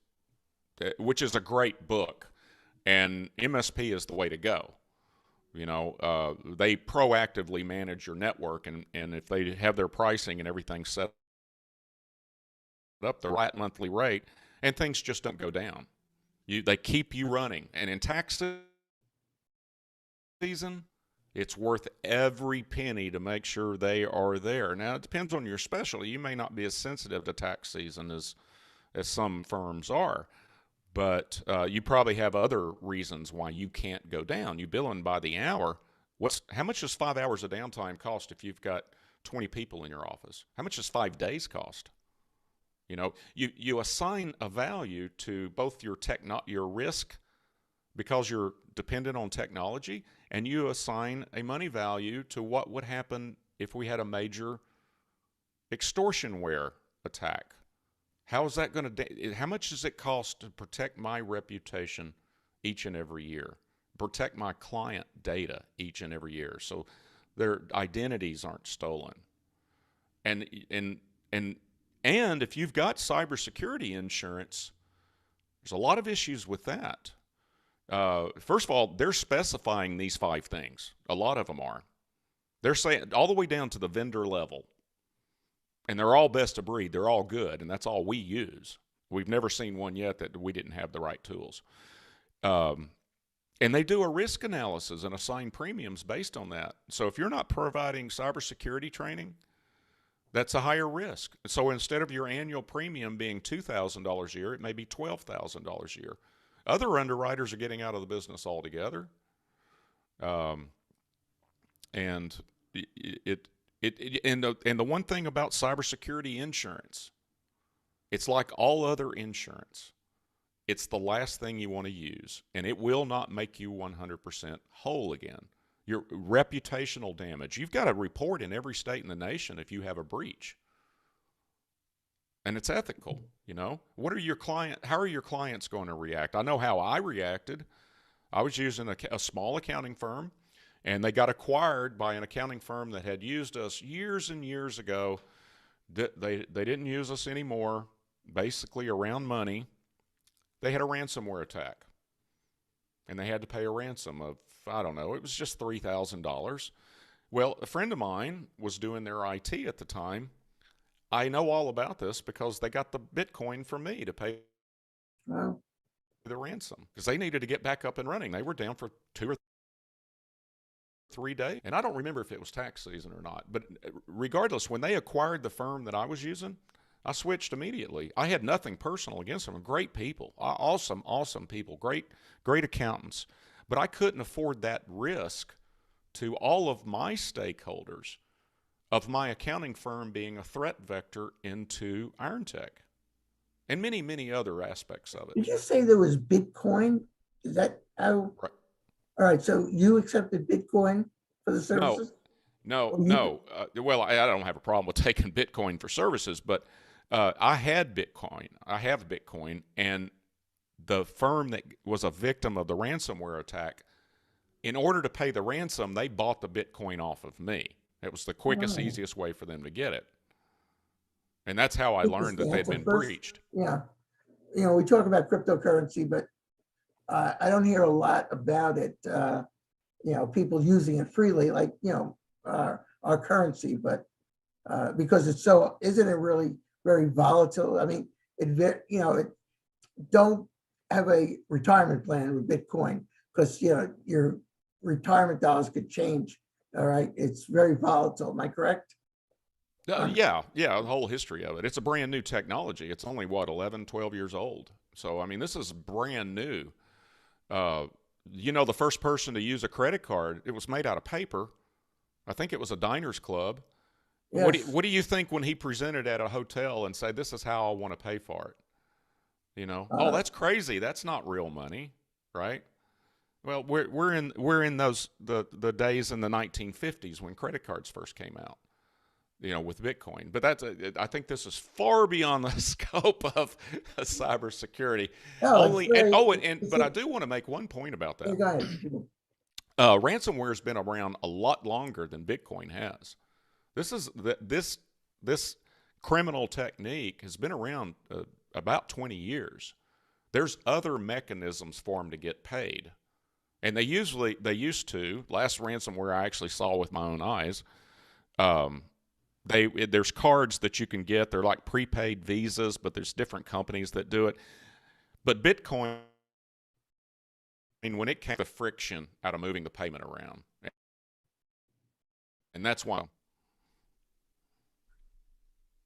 a great book, and MSP is the way to go. You know, they proactively manage your network, and if they have their pricing and everything set up the right monthly rate, and things just don't go down. They keep you running, and in tax season, it's worth every penny to make sure they are there. Now, it depends on your specialty. You may not be as sensitive to tax season as some firms are, but you probably have other reasons why you can't go down. You billing by the hour. How much does 5 hours of downtime cost if you've got 20 people in your office? How much does 5 days cost? You know, you assign a value to both your risk, because you're dependent on technology, and you assign a money value to what would happen if we had a major extortionware attack. How is that going to? How much does it cost to protect my reputation each and every year? Protect my client data each and every year, so their identities aren't stolen. And if you've got cybersecurity insurance, there's a lot of issues with that. First of all, they're specifying these 5 things. A lot of them are. They're saying all the way down to the vendor level. And they're all best of breed. They're all good, and that's all we use. We've never seen one yet that we didn't have the right tools. And they do a risk analysis and assign premiums based on that. So if you're not providing cybersecurity training, that's a higher risk. So instead of your annual premium being $2,000 a year, it may be $12,000 a year. Other underwriters are getting out of the business altogether. Um, and and the one thing about cybersecurity insurance, it's like all other insurance. It's the last thing you want to use, and it will not make you 100% whole again. Your reputational damage, you've got to report in every state in the nation if you have a breach. And it's ethical, you know. How are your clients going to react? I know how I reacted. I was using a small accounting firm, and they got acquired by an accounting firm that had used us years and years ago. They didn't use us anymore, basically around money. They had a ransomware attack, and they had to pay a ransom of, I don't know, it was just $3,000. Well, a friend of mine was doing their IT at the time. I know all about this because they got the Bitcoin from me to pay the ransom because they needed to get back up and running. They were down for 2 or 3 days, and I don't remember if it was tax season or not. But regardless, when they acquired the firm that I was using, I switched immediately. I had nothing personal against them. Great people, awesome people, great accountants. But I couldn't afford that risk to all of my stakeholders of my accounting firm being a threat vector into IronTech and many, many other aspects of it. Did you say there was Bitcoin? Is that how? Right. All right. So you accepted Bitcoin for the services? No. Well, I don't have a problem with taking Bitcoin for services, but I had Bitcoin. I have Bitcoin, and the firm that was a victim of the ransomware attack, in order to pay the ransom, they bought the Bitcoin off of me. It was the quickest, easiest way for them to get it. And that's how I learned that they'd been breached. Yeah. You know, we talk about cryptocurrency, but I don't hear a lot about it, you know, people using it freely, like, you know, our currency, but because it's so, isn't it really very volatile? I mean, you know, don't have a retirement plan with Bitcoin because, you know, your retirement dollars could change. All right. It's very volatile. Am I correct? Yeah, the whole history of it. It's a brand new technology. It's only, 11, 12 years old. So, I mean, this is brand new. You know, the first person to use a credit card, it was made out of paper. I think it was a Diners Club. Yes. What do you think when he presented at a hotel and said, "This is how I want to pay for it"? You know, oh, that's crazy. That's not real money, right? Well, we're in those the days in the 1950s when credit cards first came out, you know, with Bitcoin. But I think this is far beyond the scope of cybersecurity. But I do want to make one point about that. Go ahead. Ransomware has been around a lot longer than Bitcoin has. This criminal technique has been around about 20 years. There's other mechanisms for them to get paid. And they used to, last ransomware I actually saw with my own eyes, there's cards that you can get. They're like prepaid visas, but there's different companies that do it. But Bitcoin, I mean, when it came to the friction out of moving the payment around. And that's why.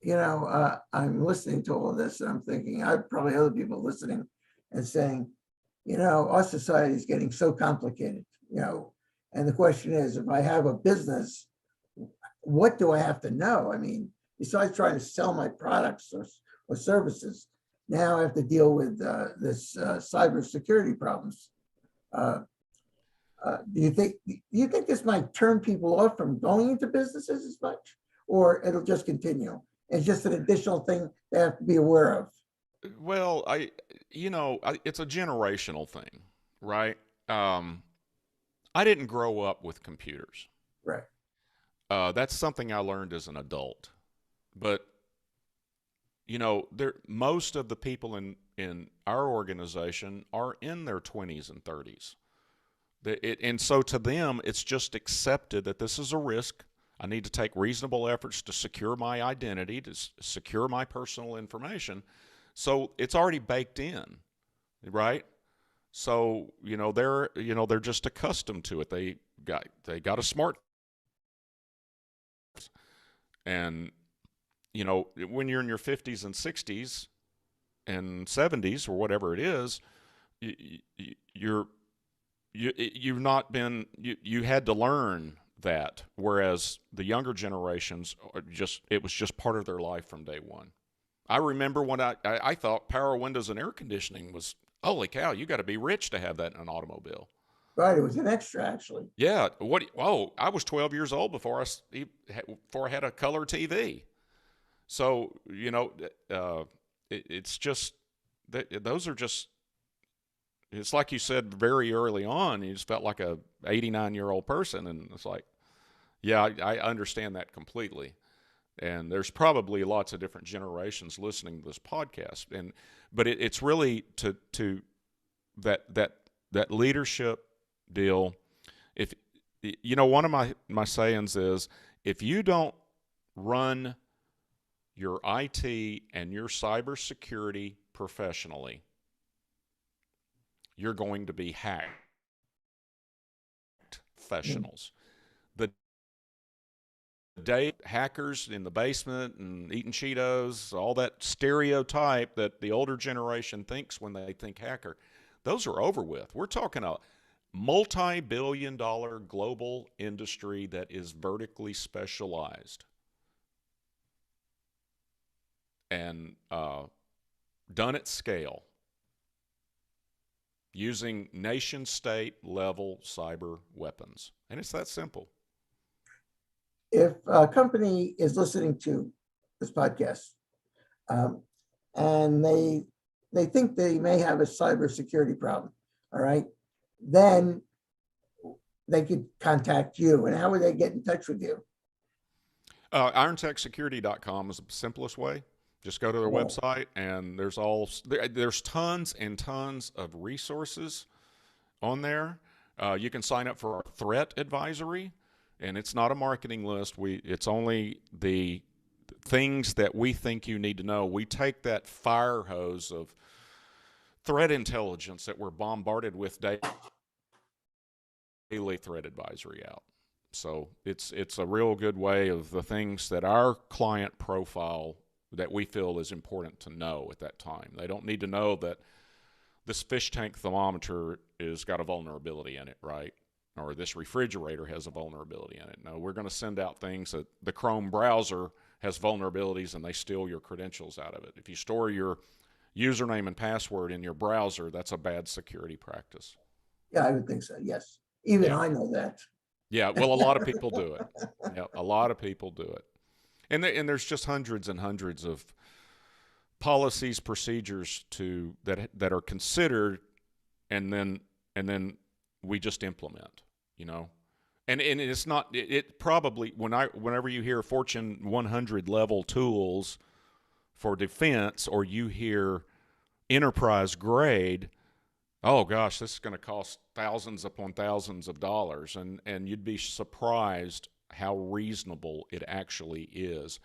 You know, I'm listening to all of this and I'm thinking, I probably other people listening and saying, you know, our society is getting so complicated, you know, and the question is, if I have a business, what do I have to know? I mean, besides trying to sell my products or services, now I have to deal with this cybersecurity problems. Do you think this might turn people off from going into businesses as much, or it'll just continue? It's just an additional thing they have to be aware of. Well, it's a generational thing, right? I didn't grow up with computers. Right. That's something I learned as an adult. But, you know, most of the people in our organization are in their 20s and 30s. And so to them, it's just accepted that this is a risk. I need to take reasonable efforts to secure my identity, to secure my personal information. So it's already baked in, right? So, they're just accustomed to it. They got a smart, and, when you're in your 50s and 60s and 70s or whatever it is, you've not been you had to learn that, whereas the younger generations it was just part of their life from day one. I remember when I thought power windows and air conditioning was, holy cow, you got to be rich to have that in an automobile. Right. It was an extra, actually. Yeah. I was 12 years old before I had a color TV. So, it's just those are just, it's like you said very early on, you just felt like a 89-year-old person. And it's like, yeah, I understand that completely. And there's probably lots of different generations listening to this podcast. But it's really to that leadership deal. If one of my sayings is, if you don't run your IT and your cybersecurity professionally, you're going to be hacked professionals. The day hackers in the basement and eating Cheetos, all that stereotype that the older generation thinks when they think hacker, those are over with. We're talking a multi-billion-dollar global industry that is vertically specialized and done at scale using nation-state level cyber weapons. And it's that simple. If a company is listening to this podcast and they think they may have a cybersecurity problem, all right, then they could contact you. And how would they get in touch with you? IronTechSecurity.com is the simplest way. Just go to their website, and there's tons and tons of resources on there. You can sign up for our threat advisory, and it's not a marketing list. It's only the things that we think you need to know. We take that fire hose of threat intelligence that we're bombarded with daily threat advisory out. So it's a real good way of the things that our client profile that we feel is important to know at that time. They don't need to know that this fish tank thermometer is got a vulnerability in it, right? Or this refrigerator has a vulnerability in it. No, we're going to send out things that the Chrome browser has vulnerabilities and they steal your credentials out of it. If you store your username and password in your browser, that's a bad security practice. Yeah, I would think so. Yes. Even I know that. Yeah, well, a lot of people do it. Yeah, a lot of people do it. And there's just hundreds and hundreds of policies, procedures that are considered, and then we just implement, And it's not, it probably, whenever you hear Fortune 100 level tools for defense, or you hear enterprise grade, oh gosh, this is going to cost thousands upon thousands of dollars, and you'd be surprised how reasonable it actually is.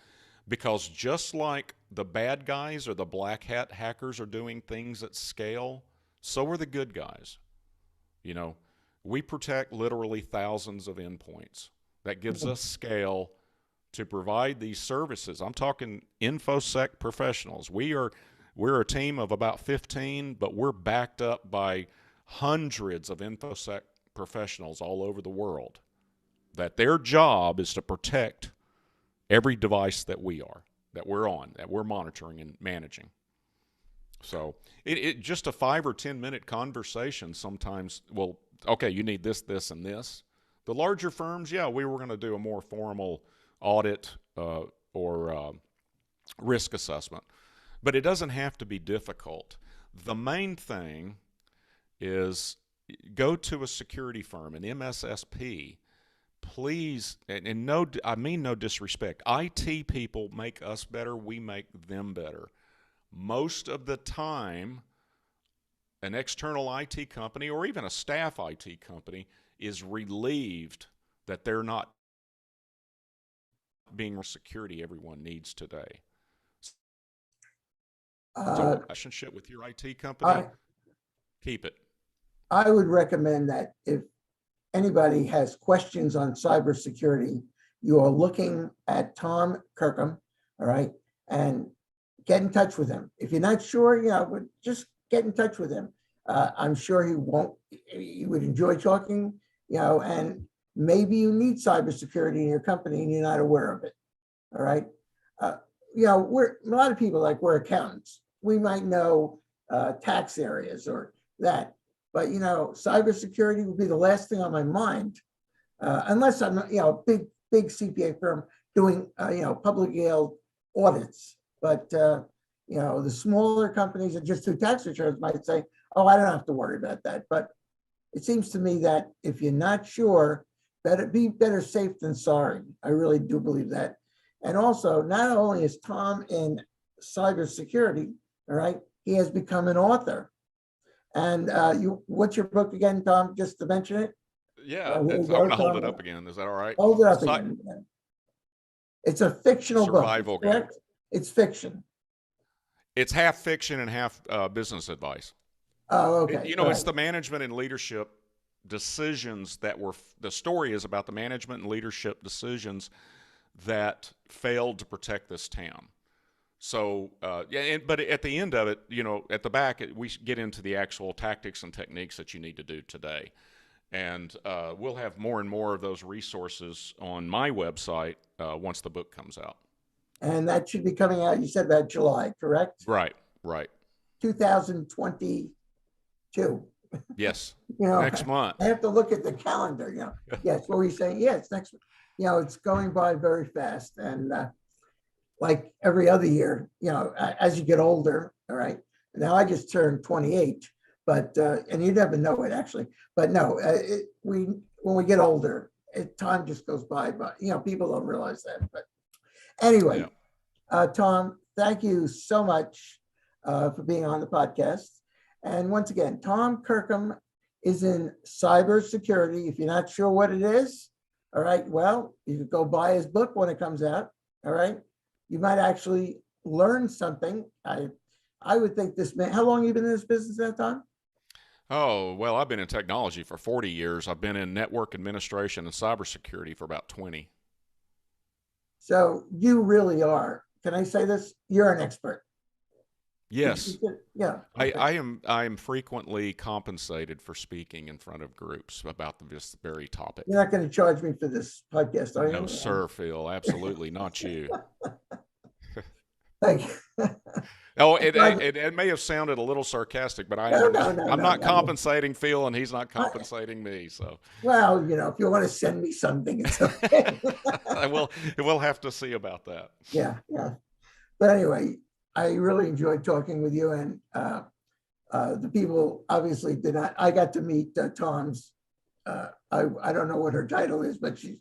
Because just like the bad guys or the black hat hackers are doing things at scale, so are the good guys. We protect literally thousands of endpoints. That gives us scale to provide these services. I'm talking InfoSec professionals. We're a team of about 15, but we're backed up by hundreds of InfoSec professionals all over the world, that their job is to protect every device that we're on, that we're monitoring and managing. So it just a 5 or 10 minute conversation sometimes. Well, okay, you need this, this, and this. The larger firms, yeah, we were going to do a more formal audit or risk assessment. But it doesn't have to be difficult. The main thing is go to a security firm, an MSSP. Please, and no, I mean no disrespect. IT people make us better. We make them better. Most of the time, an external IT company or even a staff IT company is relieved that they're not being security everyone needs today. So relationship with your IT company, keep it. I would recommend that if anybody has questions on cybersecurity, you are looking at Tom Kirkham, all right, and get in touch with him. If you're not sure, just get in touch with him. I'm sure he would enjoy talking, and maybe you need cybersecurity in your company and you're not aware of it. All right. We're a lot of people, like, we're accountants. We might know tax areas or that, but cybersecurity would be the last thing on my mind, unless I'm a big CPA firm doing public audits. But the smaller companies that just do tax returns might say, "Oh, I don't have to worry about that." But it seems to me that if you're not sure, better safe than sorry. I really do believe that. And also, not only is Tom in cybersecurity, all right, he has become an author. And what's your book again, Tom? Just to mention it. Yeah, I'm going to hold it up again. Is that all right? Hold it up again. It's a fictional survival book, correct? It's fiction. It's half fiction and half business advice. Oh, okay. It's the management and leadership decisions the story is about the management and leadership decisions that failed to protect this town. So, but at the end of it, at the back, we get into the actual tactics and techniques that you need to do today. And we'll have more and more of those resources on my website once the book comes out. And that should be coming out, you said, about July, correct? Right. 2022. Yes. Next month. I have to look at the calendar, Yes, what were you saying? Yeah, it's next, it's going by very fast. And like every other year, as you get older, all right. Now I just turned 28, but, and you never know it actually, but no, when we get older, time just goes by, but people don't realize that. But anyway, Tom, thank you so much for being on the podcast. And once again, Tom Kirkham is in cybersecurity. If you're not sure what it is, all right, well, you can go buy his book when it comes out. All right. You might actually learn something. I would think this man, how long have you been in this business at, Tom? Oh, well, I've been in technology for 40 years. I've been in network administration and cybersecurity for about 20. So you really are, can I say this? You're an expert. Yes. Yeah. Okay. I am frequently compensated for speaking in front of groups about this very topic. You're not going to charge me for this podcast, are you? No, sir, Phil. Absolutely not you. Thank you. Oh, it may have sounded a little sarcastic, but I'm not compensating Phil, and he's not compensating me. So, well, if you want to send me something, it's okay. We'll have to see about that. Yeah. But anyway, I really enjoyed talking with you, and the people obviously did not. I got to meet Tom's. I don't know what her title is, but she's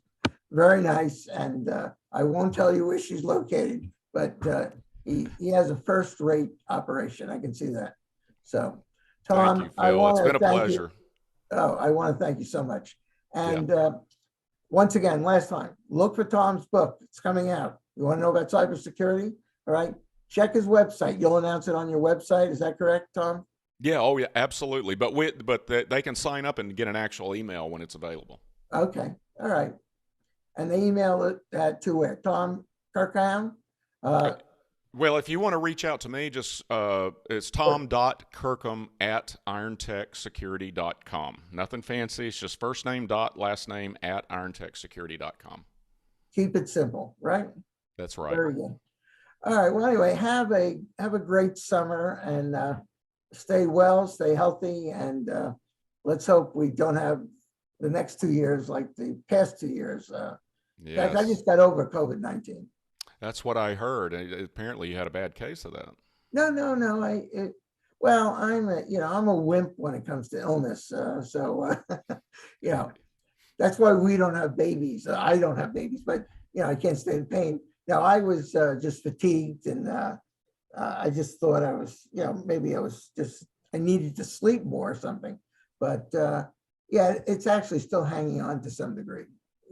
very nice, and I won't tell you where she's located, but he has a first-rate operation. I can see that. So, Tom, thank you, Phil. It's been a pleasure. I want to thank you so much. And once again, last time, look for Tom's book. It's coming out. You want to know about cybersecurity? All right. Check his website. You'll announce it on your website. Is that correct, Tom? Yeah. Oh, yeah. Absolutely. But they can sign up and get an actual email when it's available. Okay. All right. And they email it to where? Tom Kirkham? Well, if you want to reach out to me, just it's tom.kirkham@IronTechSecurity.com. Nothing fancy. It's just first name dot last name @IronTechSecurity.com. Keep it simple, right? That's right. Very good. All right. Well, anyway, have a great summer, and stay well, stay healthy, and let's hope we don't have the next 2 years like the past 2 years. In fact, I just got over COVID-19. That's what I heard. Apparently, you had a bad case of that. No. Well, I'm a wimp when it comes to illness. That's why we don't have babies. I don't have babies, but I can't stand pain. Now, I was just fatigued, and I just thought I was, maybe I needed to sleep more or something. But it's actually still hanging on to some degree.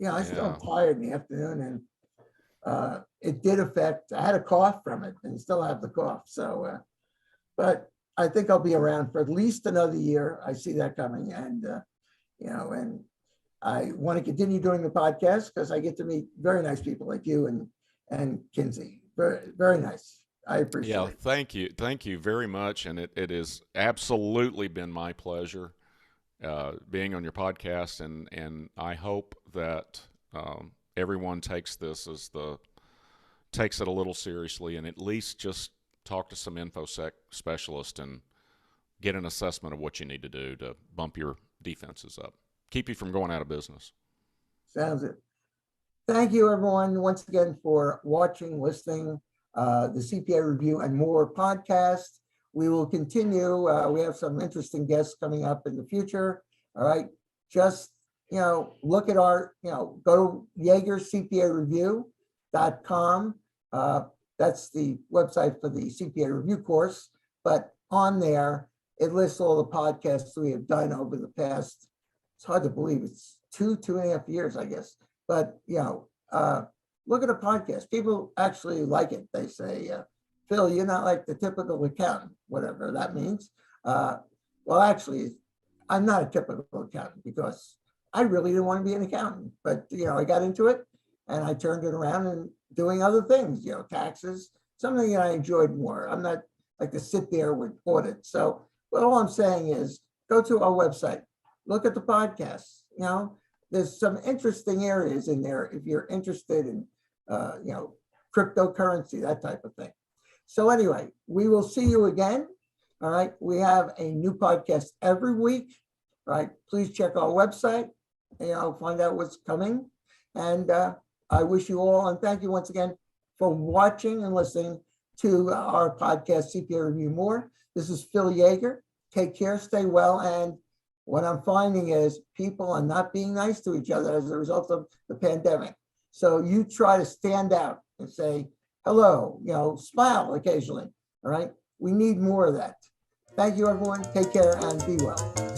I still am tired in the afternoon, and it did affect. I had a cough from it, and still have the cough. So, but I think I'll be around for at least another year. I see that coming, and and I want to continue doing the podcast because I get to meet very nice people like you and Kinsey. Very, very nice. I appreciate Yeah, it. thank you very much, and it has absolutely been my pleasure being on your podcast, and I hope that everyone takes it a little seriously, and at least just talk to some infosec specialist and get an assessment of what you need to do to bump your defenses up, keep you from going out of business. Sounds it. Thank you, everyone, once again for watching, listening, the CPA Review and More podcast. We will continue. We have some interesting guests coming up in the future. All right. Just, look at our, go to YaegerCPAReview.com. That's the website for the CPA review course. But on there, it lists all the podcasts we have done over the past, it's hard to believe, it's 2.5 years, I guess. But, look at a podcast. People actually like it. They say, Phil, you're not like the typical accountant, whatever that means. Well, actually, I'm not a typical accountant because I really didn't want to be an accountant. But, I got into it and I turned it around and doing other things, taxes, something that I enjoyed more. I'm not like to sit there with audit. So, but all I'm saying is go to our website, look at the podcasts, there's some interesting areas in there if you're interested in, cryptocurrency, that type of thing. So anyway, we will see you again. All right. We have a new podcast every week. All right. Please check our website, find out what's coming. And I wish you all, and thank you once again for watching and listening to our podcast, CPA Review More. This is Phil Yaeger. Take care, stay well, and what I'm finding is people are not being nice to each other as a result of the pandemic. So you try to stand out and say, hello, smile occasionally. All right. We need more of that. Thank you, everyone. Take care and be well.